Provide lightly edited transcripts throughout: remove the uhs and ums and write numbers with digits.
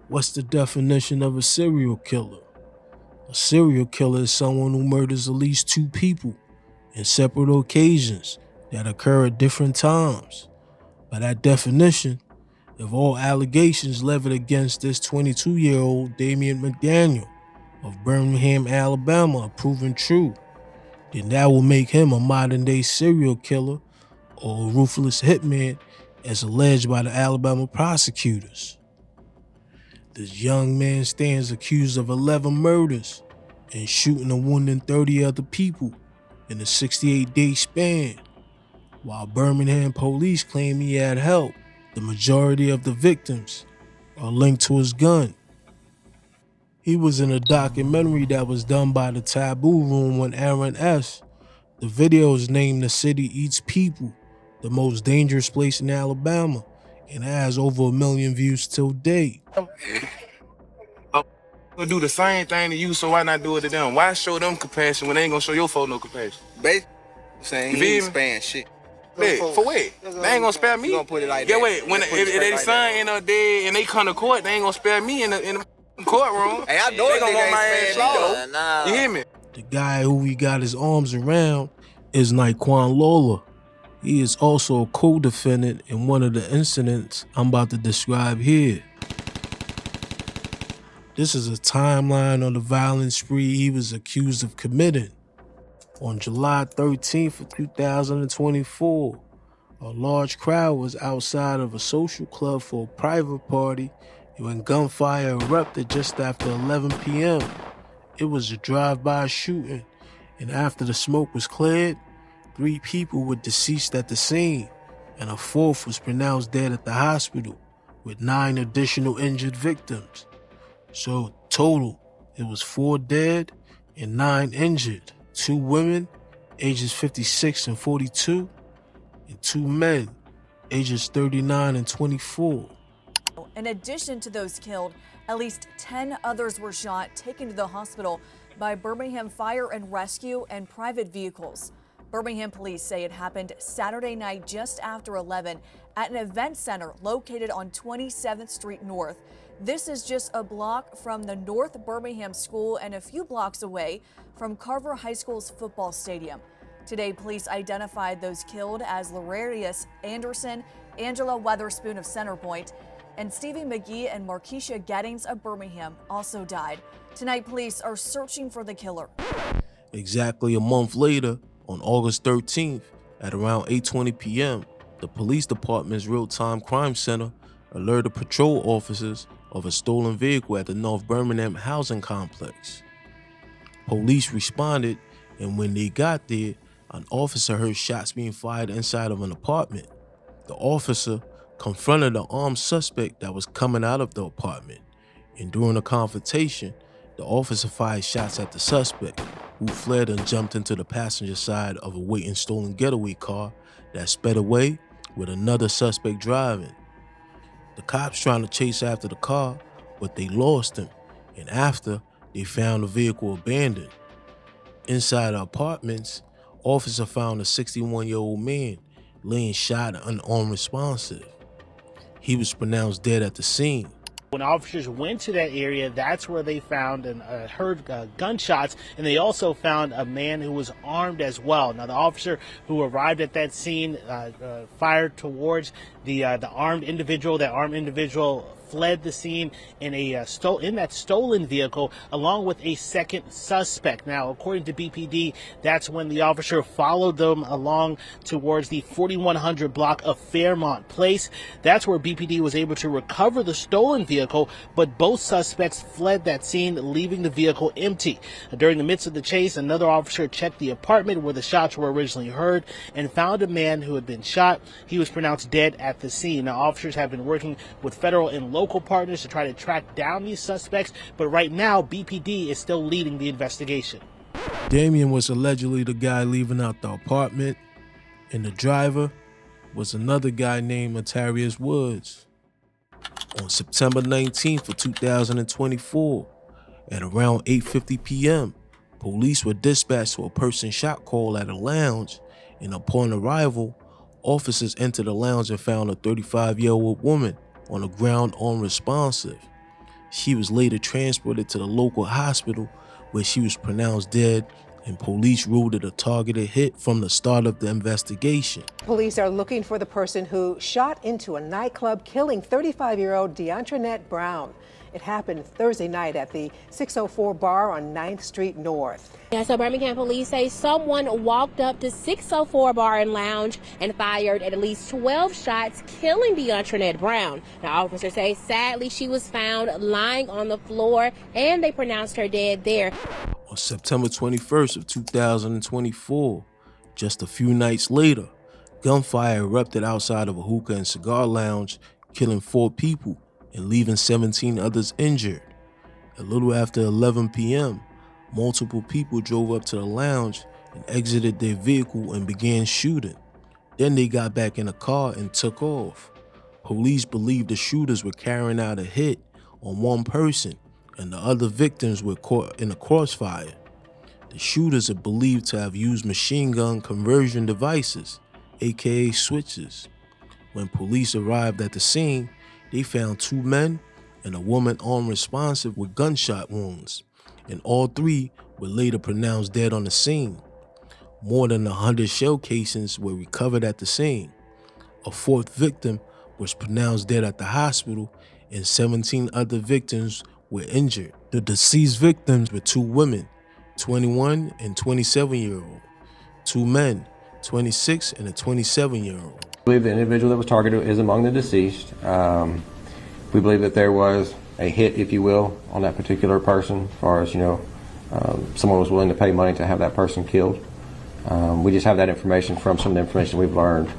What's the definition of a serial killer? A serial killer is someone who murders at least two people in separate occasions that occur at different times. By that definition, if all allegations leveled against this 22-year-old Damien McDaniel of Birmingham, Alabama are proven true, then that will make him a modern-day serial killer or a ruthless hitman as alleged by the Alabama prosecutors. This young man stands accused of 11 murders and shooting and wounding 30 other people in a 68-day span. While Birmingham police claim he had help, the majority of the victims are linked to his gun. He was in a documentary that was done by the Taboo Room on Aaron S. The video is named The City Eats People, the most dangerous place in Alabama, and it has over 1 million views till date. Gonna do the same thing to you, so why not do it to them? Why show them compassion when they ain't gonna show your folk no compassion? Basically, saying he ain't sparing shit. For what? They ain't gonna spare me. Gonna put it like yeah, that. wait. When if they son ain't no dead and they come to court, they ain't gonna spare me in the courtroom. Hey, I know they gonna want my ass though. though. You hear me? The guy who he got his arms around is Naquan Lola. He is also a co-defendant in one of the incidents I'm about to describe here. This is a timeline on the violent spree he was accused of committing. On July 13th of 2024, a large crowd was outside of a social club for a private party when gunfire erupted just after 11 p.m. It was a drive-by shooting, and after the smoke was cleared, 3 people were deceased at the scene, and a 4th was pronounced dead at the hospital, with 9 additional injured victims. So total, it was 4 dead and 9 injured. 2 women, ages 56 and 42, and 2 men, ages 39 and 24. In addition to those killed, at least 10 others were shot, taken to the hospital by Birmingham Fire and Rescue and private vehicles. Birmingham police say it happened Saturday night just after 11 at an event center located on 27th Street North. This is just a block from the North Birmingham School and a few blocks away from Carver High School's football stadium. Today, police identified those killed as Lararius Anderson, Angela Weatherspoon of Centerpoint, and Stevie McGee and Markeisha Gettings of Birmingham also died. Tonight, police are searching for the killer. Exactly a month later, on August 13th, at around 8:20 p.m., the police department's real-time crime center alerted patrol officers of a stolen vehicle at the North Birmingham housing complex. Police responded, and when they got there, an officer heard shots being fired inside of an apartment. The officer confronted an armed suspect that was coming out of the apartment, and during the confrontation, the officer fired shots at the suspect, who fled and jumped into the passenger side of a waiting stolen getaway car that sped away with another suspect driving. The cops trying to chase after the car, but they lost him, and after, they found the vehicle abandoned. Inside the apartments, officer found a 61-year-old man laying shot and unresponsive. He was pronounced dead at the scene. When officers went to that area, that's where they found and heard gunshots, and they also found a man who was armed as well. Now, the officer who arrived at that scene fired towards the armed individual. That armed individual fled the scene in that stolen vehicle along with a second suspect. Now, according to BPD, that's when the officer followed them along towards the 4100 block of Fairmont Place. That's where BPD was able to recover the stolen vehicle, but both suspects fled that scene, leaving the vehicle empty. During the midst of the chase, another officer checked the apartment where the shots were originally heard and found a man who had been shot. He was pronounced dead at the scene. Now, officers have been working with federal and local partners to try to track down these suspects, but right now BPD is still leading the investigation. Damien was allegedly the guy leaving out the apartment, and the driver was another guy named Matarius Woods. On September 19th of 2024, at around 8:50 p.m., police were dispatched to a person shot call at a lounge, and upon arrival, officers entered the lounge and found a 35-year-old woman on the ground unresponsive. She was later transported to the local hospital where she was pronounced dead, and police ruled it a targeted hit from the start of the investigation. Police are looking for the person who shot into a nightclub, killing 35-year-old Deantranet Brown. It happened Thursday night at the 604 bar on 9th Street North. Yeah, so Birmingham police say someone walked up to 604 Bar and Lounge and fired at least 12 shots, killing Deantranet Brown. Now, officers say sadly she was found lying on the floor and they pronounced her dead there. On September 21st of 2024, just a few nights later, gunfire erupted outside of a hookah and cigar lounge, killing 4 people and leaving 17 others injured. A little after 11 p.m., multiple people drove up to the lounge and exited their vehicle and began shooting. Then they got back in a car and took off. Police believe the shooters were carrying out a hit on one person and the other victims were caught in a crossfire. The shooters are believed to have used machine gun conversion devices, aka switches. When police arrived at the scene, they found 2 men and a woman unresponsive with gunshot wounds, and all 3 were later pronounced dead on the scene. More than 100 shell casings were recovered at the scene. A 4th victim was pronounced dead at the hospital, and 17 other victims were injured. The deceased victims were 2 women, 21 and 27-year-old, 2 men, 26 and a 27-year-old. We believe the individual that was targeted is among the deceased. We believe that there was a hit, if you will, on that particular person, as far as, someone was willing to pay money to have that person killed. We just have that information from some of the information we've learned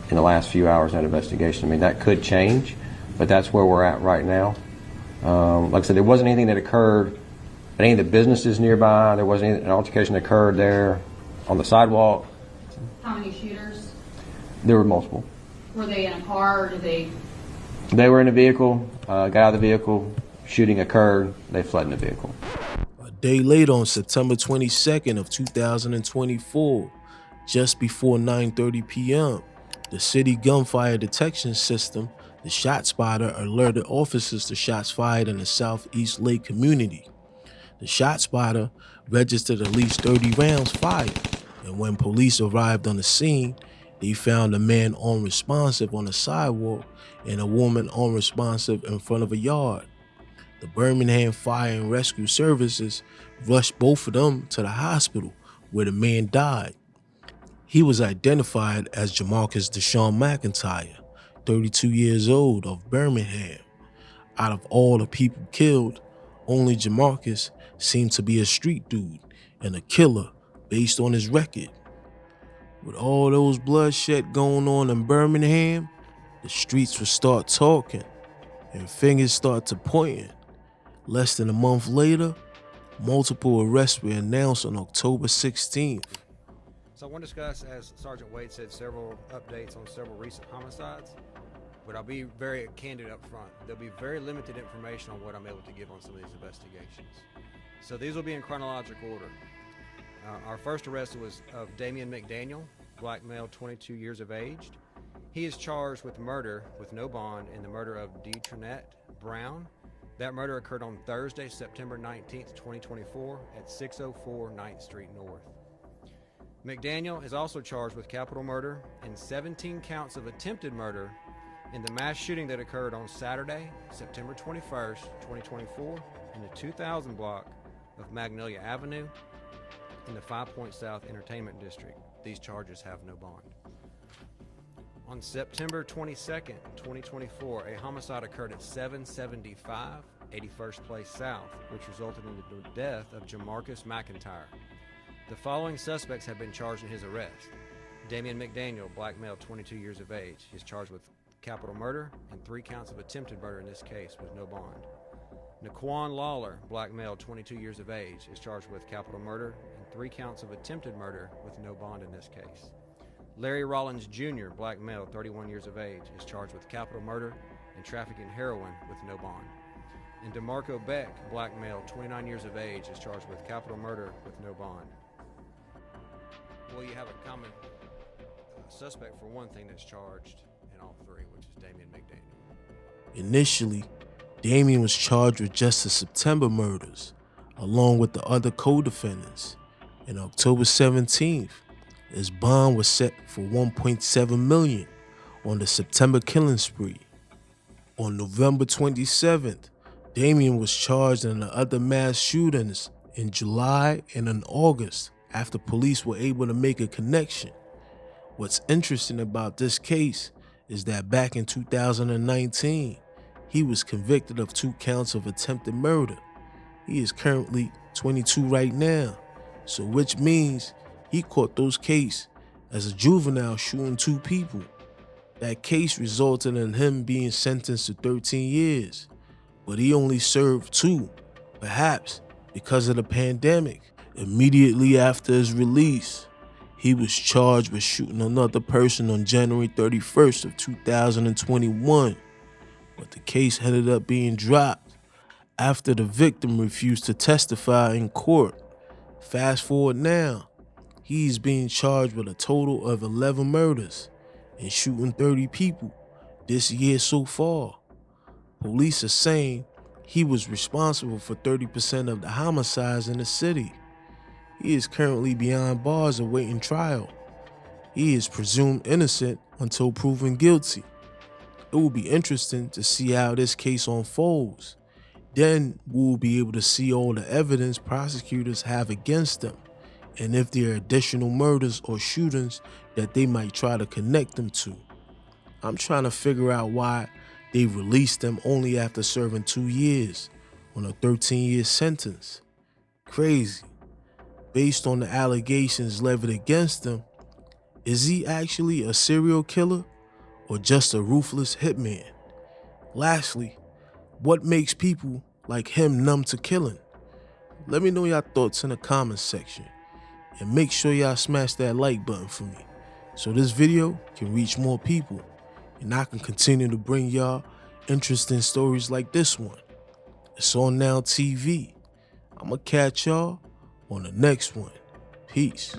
in the last few hours in that investigation. I mean, that could change, but that's where we're at right now. Like I said, there wasn't anything that occurred at any of the businesses nearby. There wasn't an altercation that occurred there on the sidewalk. How many shooters? There were multiple. Were they in a car or did they? They were in a vehicle, got out of the vehicle, shooting occurred, they fled in the vehicle. A day later, on September 22nd of 2024, just before 9:30 p.m., the city gunfire detection system, the Shot Spotter, alerted officers to shots fired in the Southeast Lake community. The Shot Spotter registered at least 30 rounds fired, and when police arrived on the scene, they found a man unresponsive on the sidewalk and a woman unresponsive in front of a yard. The Birmingham Fire and Rescue Services rushed both of them to the hospital where the man died. He was identified as Jamarcus Deshaun McIntyre, 32 years old, of Birmingham. Out of all the people killed, only Jamarcus seemed to be a street dude and a killer based on his record. With all those bloodshed going on in Birmingham, the streets would start talking and fingers start to pointing. Less than a month later, multiple arrests were announced on October 16th. So I want to discuss, as Sergeant Wade said, several updates on several recent homicides, but I'll be very candid up front. There'll be very limited information on what I'm able to give on some of these investigations. So these will be in chronological order. Our first arrest was of Damien McDaniel, black male, 22 years of age. He is charged with murder with no bond in the murder of Deantranet Brown. That murder occurred on Thursday, September 19th, 2024 at 604 9th Street North. McDaniel is also charged with capital murder and 17 counts of attempted murder in the mass shooting that occurred on Saturday, September 21st, 2024 in the 2000 block of Magnolia Avenue in the 5 Point South Entertainment District. These charges have no bond. On September 22nd, 2024, a homicide occurred at 775 81st Place South, which resulted in the death of Jamarcus McIntyre. The following suspects have been charged in his arrest. Damien McDaniel, black male, 22 years of age, is charged with capital murder and 3 counts of attempted murder in this case with no bond. Naquan Lawler, black male, 22 years of age, is charged with capital murder and 3 counts of attempted murder with no bond in this case. Larry Rollins Jr., black male, 31 years of age, is charged with capital murder and trafficking heroin with no bond. And DeMarco Beck, black male, 29 years of age, is charged with capital murder with no bond. Well, you have a common suspect for one thing that's charged in all 3, which is Damien McDaniel. Initially, Damien was charged with just the September murders, along with the other co-defendants. And October 17th, his bond was set for $1.7 million on the September killing spree. On November 27th, Damien was charged in the other mass shootings in July and in August after police were able to make a connection. What's interesting about this case is that back in 2019, he was convicted of 2 counts of attempted murder. He is currently 22 right now, so which means he caught those cases as a juvenile shooting 2 people. That case resulted in him being sentenced to 13 years, but he only served 2, perhaps because of the pandemic. Immediately after his release, he was charged with shooting another person on January 31st of 2021, but the case ended up being dropped after the victim refused to testify in court. Fast forward now, he's being charged with a total of 11 murders and shooting 30 people this year so far. Police are saying he was responsible for 30% of the homicides in the city. He is currently behind bars awaiting trial. He is presumed innocent until proven guilty. It will be interesting to see how this case unfolds. Then we'll be able to see all the evidence prosecutors have against them, and if there are additional murders or shootings that they might try to connect them to. I'm trying to figure out why they released them only after serving 2 years on a 13-year sentence. Crazy. Based on the allegations levied against him, is he actually a serial killer or just a ruthless hitman? Lastly, what makes people like him numb to killing? Let me know your thoughts in the comments section, and make sure y'all smash that like button for me so this video can reach more people and I can continue to bring y'all interesting stories like this one. It's on Now TV. I'ma catch y'all on the next one. Peace.